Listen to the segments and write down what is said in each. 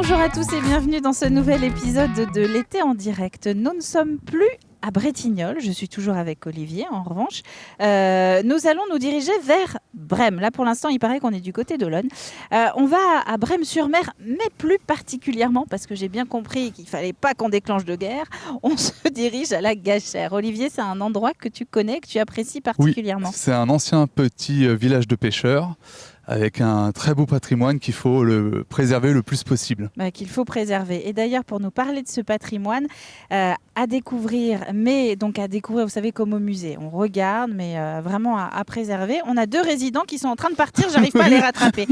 Bonjour à tous et bienvenue dans ce nouvel épisode de l'été en direct. Nous ne sommes plus à Bretignolles, je suis toujours avec Olivier en revanche. Nous allons nous diriger vers Brême. Là pour l'instant il paraît qu'on est du côté d'Olonne. On va à Brême-sur-Mer, mais plus particulièrement, parce que j'ai bien compris qu'il ne fallait pas qu'on déclenche de guerre, on se dirige à la Gachère. Olivier, c'est un endroit que tu connais, que tu apprécies particulièrement. Oui, c'est un ancien petit village de pêcheurs avec un très beau patrimoine qu'il faut le préserver le plus possible. Qu'il faut préserver. Et d'ailleurs, pour nous parler de ce patrimoine, à découvrir, vous savez, comme au musée, on regarde, mais vraiment à préserver. On a deux résidents qui sont en train de partir, j'arrive pas à les rattraper.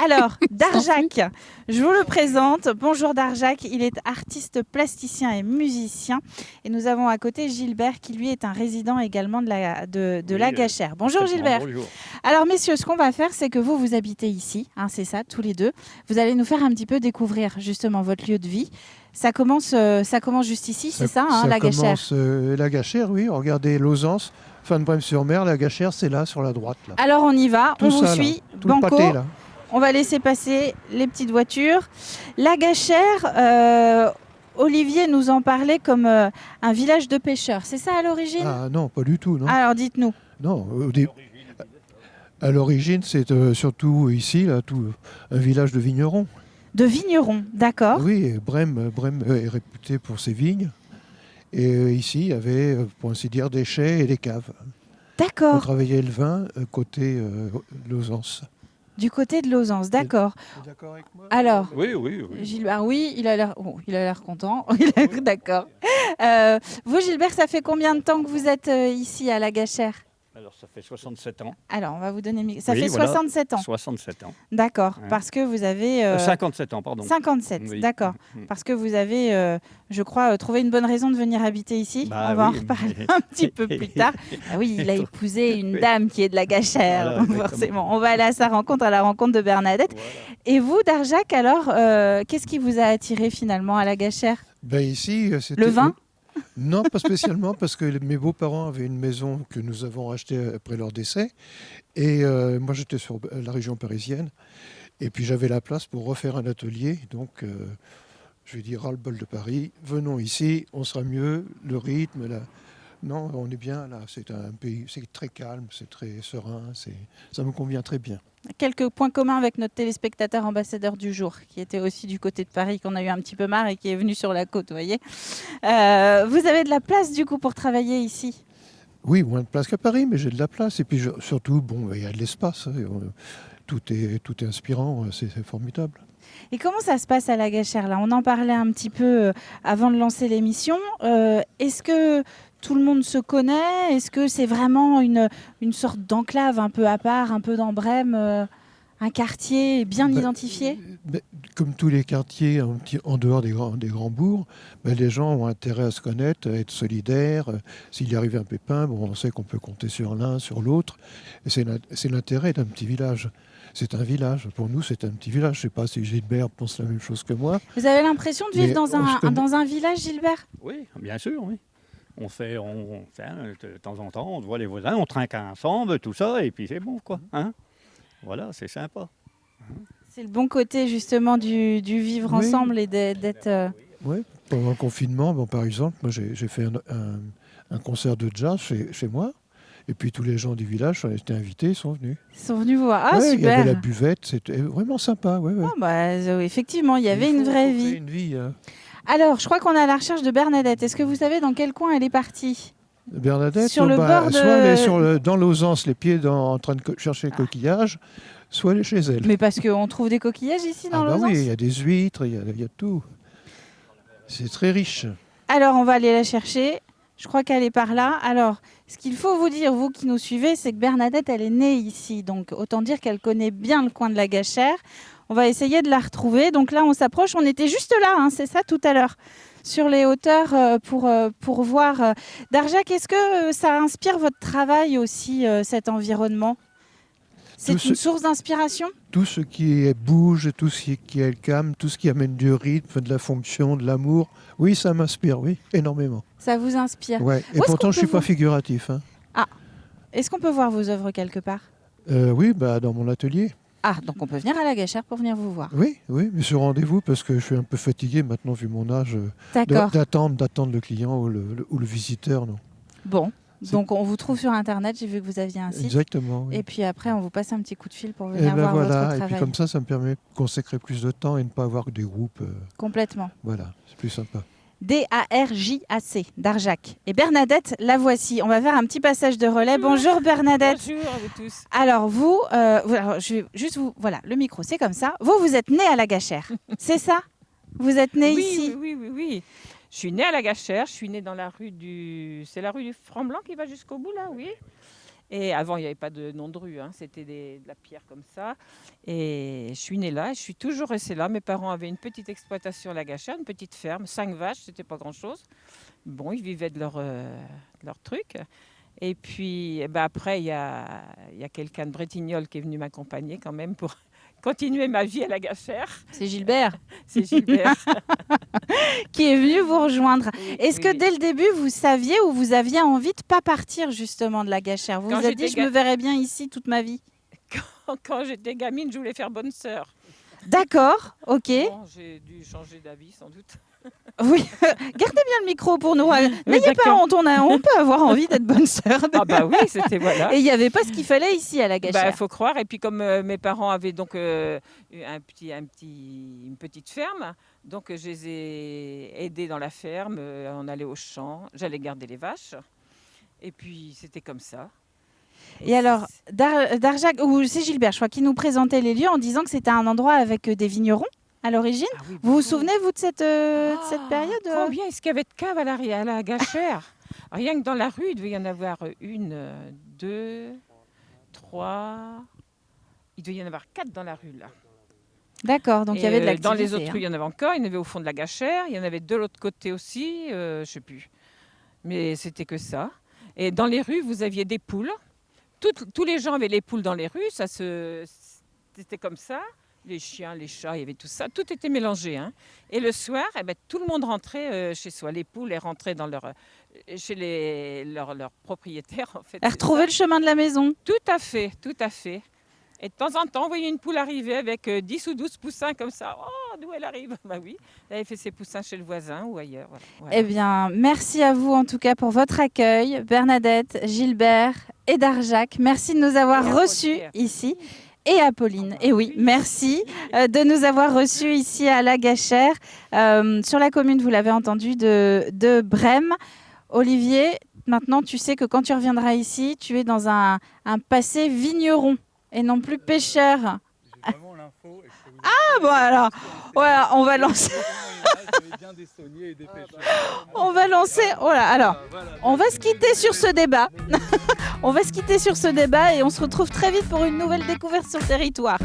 Alors, Darjac, je vous le présente. Bonjour Darjac, il est artiste plasticien et musicien. Et nous avons à côté Gilbert, qui lui est un résident également de la Gachère. Bonjour Gilbert. Bonjour. Alors messieurs, ce qu'on va faire, c'est que vous habitez ici, hein, c'est ça, tous les deux. Vous allez nous faire un petit peu découvrir justement votre lieu de vie. Ça commence juste ici, c'est ça, la Gachère. Ça commence la Gachère, oui. Regardez Lauzance, fin de Brême-sur-Mer. La Gachère, c'est là, sur la droite. Là. Alors on y va, Tout on ça, vous là. suit. Tout Banco, le pâté, là. on va laisser passer les petites voitures. La Gachère, Olivier nous en parlait comme un village de pêcheurs. C'est ça à l'origine? Ah non, pas du tout, non. Alors dites-nous. Non, à l'origine, c'est surtout ici, là, un village de vignerons. De vignerons, d'accord. Oui, et Brême est réputé pour ses vignes. Et ici, il y avait, pour ainsi dire, des chais et des caves. On D'accord. travaillait le vin côté Lauzance. Du côté de Lauzance, d'accord. T'es d'accord avec moi? Alors, Oui. Gilbert, oui, il a l'air content. D'accord. Vous, Gilbert, ça fait combien de temps que vous êtes ici à la Gachère? Alors, ça fait 67 ans. Alors, on va vous donner... Ça Oui, fait voilà. 67 ans. 67 ans. D'accord, Ouais. parce que vous avez... 57 ans, pardon. 57, Oui. d'accord. Mm. Parce que vous avez, je crois, trouvé une bonne raison de venir habiter ici. Bah on va oui, en reparler mais- un petit peu plus tard. Ah oui, il a épousé une dame qui est de la Gachère, Voilà, donc exactement. forcément. On va aller à sa rencontre, à la rencontre de Bernadette. Voilà. Et vous, Darjac, alors, qu'est-ce qui vous a attiré finalement à la Gachère? Ben ici, c'était... Le vin? Non, pas spécialement, parce que mes beaux-parents avaient une maison que nous avons achetée après leur décès. Et moi, j'étais sur la région parisienne. Et puis, j'avais la place pour refaire un atelier. Donc, je vais dire, ras-le-bol de Paris. Venons ici, on sera mieux. Le rythme, non, on est bien là. C'est un pays, c'est très calme, c'est très serein. Ça me convient très bien. Quelques points communs avec notre téléspectateur ambassadeur du jour, qui était aussi du côté de Paris, qu'on a eu un petit peu marre et qui est venu sur la côte, vous voyez. Vous avez de la place, du coup, pour travailler ici? Oui, moins de place qu'à Paris, mais j'ai de la place. Et puis, surtout, bon, il y a de l'espace. Hein. Tout est inspirant, c'est formidable. Et comment ça se passe à la Gachère, là? On en parlait un petit peu avant de lancer l'émission. Est-ce que tout le monde se connaît? Est-ce que c'est vraiment une sorte d'enclave un peu à part, un peu dans Brême, un quartier bien identifié? Comme tous les quartiers en dehors des grands bourgs, les gens ont intérêt à se connaître, à être solidaires. S'il y arrive un pépin, on sait qu'on peut compter sur l'un, sur l'autre. Et c'est l'intérêt d'un petit village. C'est un village. Pour nous, c'est un petit village. Je ne sais pas si Gilbert pense la même chose que moi. Vous avez l'impression de vivre Mais dans un village, Gilbert? Oui, bien sûr, oui. On fait, de temps en temps, on voit les voisins, on trinque ensemble, tout ça, et puis c'est bon, quoi. Hein, voilà, c'est sympa. C'est le bon côté, justement, du vivre Oui. ensemble et d'être... Oui, pendant le confinement, par exemple, moi j'ai fait un concert de jazz chez moi. Et puis tous les gens du village ont été invités, ils sont venus. Ils sont venus voir. Ah, Ouais, super. il y avait la buvette, c'était vraiment sympa. Ouais. Effectivement, il y avait une vraie vie. Une vie Alors, je crois qu'on est à la recherche de Bernadette. Est-ce que vous savez dans quel coin elle est partie? Bernadette, Sur le bord de- soit elle est dans Lauzance, les pieds en train de chercher le coquillage, soit elle est chez elle. Mais parce qu'on trouve des coquillages ici dans Lauzance. Oui, il y a des huîtres, il y a tout. C'est très riche. Alors, on va aller la chercher. Je crois qu'elle est par là. Alors, ce qu'il faut vous dire, vous qui nous suivez, c'est que Bernadette, elle est née ici. Donc, autant dire qu'elle connaît bien le coin de la Gachère. On va essayer de la retrouver. Donc là, on s'approche. On était juste là, hein, c'est ça, tout à l'heure, sur les hauteurs pour voir. Darjac, est-ce que ça inspire votre travail aussi, cet environnement? C'est une source d'inspiration? Tout ce qui bouge, tout ce qui est calme, tout ce qui amène du rythme, de la fonction, de l'amour, oui, ça m'inspire, oui, énormément. Ça vous inspire? Ouais. Et pourtant, je ne suis pas figuratif. Hein. Est-ce qu'on peut voir vos œuvres quelque part? Oui, dans mon atelier. Ah, donc on peut venir à la Gâchère pour venir vous voir. Oui, mais sur rendez-vous parce que je suis un peu fatigué maintenant vu mon âge D'accord. d'attendre le client ou le visiteur. Non. Bon, C'est- donc on vous trouve sur Internet, j'ai vu que vous aviez un site. Exactement. Oui. Et puis après, on vous passe un petit coup de fil pour Et venir ben voir votre voilà, et travail. puis comme ça me permet de consacrer plus de temps et ne pas avoir que des groupes. Complètement. Voilà, c'est plus sympa. DARJAC, d'Arjac. Et Bernadette, la voici. On va faire un petit passage de relais. Bonjour Bernadette. Bonjour à vous tous. Alors vous, alors, je vais juste vous, voilà, le micro, c'est comme ça. Vous êtes née à la Gâchère, c'est ça? Vous êtes née ici? Oui. Je suis née à la Gâchère, je suis née dans la rue c'est la rue du Franc-Blanc qui va jusqu'au bout là, oui. Et avant, il n'y avait pas de nom de rue, hein. C'était de la pierre comme ça. Et je suis née là, et je suis toujours restée là. Mes parents avaient une petite exploitation à la Gâchère, une petite ferme, 5 vaches, c'était pas grand-chose. Bon, ils vivaient de leur truc. Et puis après, il y a quelqu'un de Bretignolles qui est venu m'accompagner quand même pour continuer ma vie à la Gâchère. C'est Gilbert C'est Gilbert. qui est venu vous rejoindre. Oui, Est-ce que oui. dès le début, vous saviez ou vous aviez envie de pas partir justement de la Gâchère? Vous Quand vous êtes dit, j'étais je me verrais bien ici toute ma vie. Quand j'étais gamine, je voulais faire bonne sœur. D'accord, ok. Bon, j'ai dû changer d'avis sans doute. Oui, gardez bien le micro pour nous. N'ayez pas d'accord. honte, on peut avoir envie d'être bonne sœur. Ah bah oui, c'était voilà. Et il n'y avait pas ce qu'il fallait ici à la Gâchère. Il faut croire. Et puis comme mes parents avaient donc une petite ferme, donc je les ai aidés dans la ferme. On allait au champ, j'allais garder les vaches. Et puis c'était comme ça. Et alors, Darjac, ou c'est Gilbert, je crois, qui nous présentait les lieux en disant que c'était un endroit avec des vignerons à l'origine. Ah oui, Vous vous beaucoup. souvenez, vous, de cette période Combien est-ce qu'il y avait de caves à la Gâchère? Rien que dans la rue, il devait y en avoir 1, 2, 3. Il devait y en avoir 4 dans la rue là. D'accord, donc il y avait de l'activité. Dans les autres hein. rues, il y en avait encore. Il y en avait au fond de la Gâchère. Il y en avait de l'autre côté aussi. Je ne sais plus. Mais c'était que ça. Et dans les rues, vous aviez des poules. Tous les gens avaient les poules dans les rues. C'était comme ça. Les chiens, les chats, il y avait tout ça. Tout était mélangé. Hein. Et le soir, tout le monde rentrait chez soi. Les poules, elles rentraient chez leurs propriétaires. En fait, Elle retrouvait le chemin de la maison. Tout à fait, tout à fait. Et de temps en temps, on voyait une poule arriver avec 10 ou 12 poussins comme ça. Oh, d'où elle arrive? Bah oui, elle avait fait ses poussins chez le voisin ou ailleurs. Voilà. Eh bien, merci à vous en tout cas pour votre accueil, Bernadette, Gilbert et Darjac. Merci de nous avoir Et à reçus Paul-Pierre. ici. Et à Pauline. Et oui, merci de nous avoir reçus ici à la Gâchère, sur la commune, vous l'avez entendu, de Brême. Olivier, maintenant tu sais que quand tu reviendras ici, tu es dans un passé vigneron et non plus pêcheur. J'ai vraiment l'info. Ah bon alors, voilà, on va lancer. On va lancer. Voilà, alors, on va se quitter sur ce débat. On va se quitter sur ce débat et on se retrouve très vite pour une nouvelle découverte sur le territoire.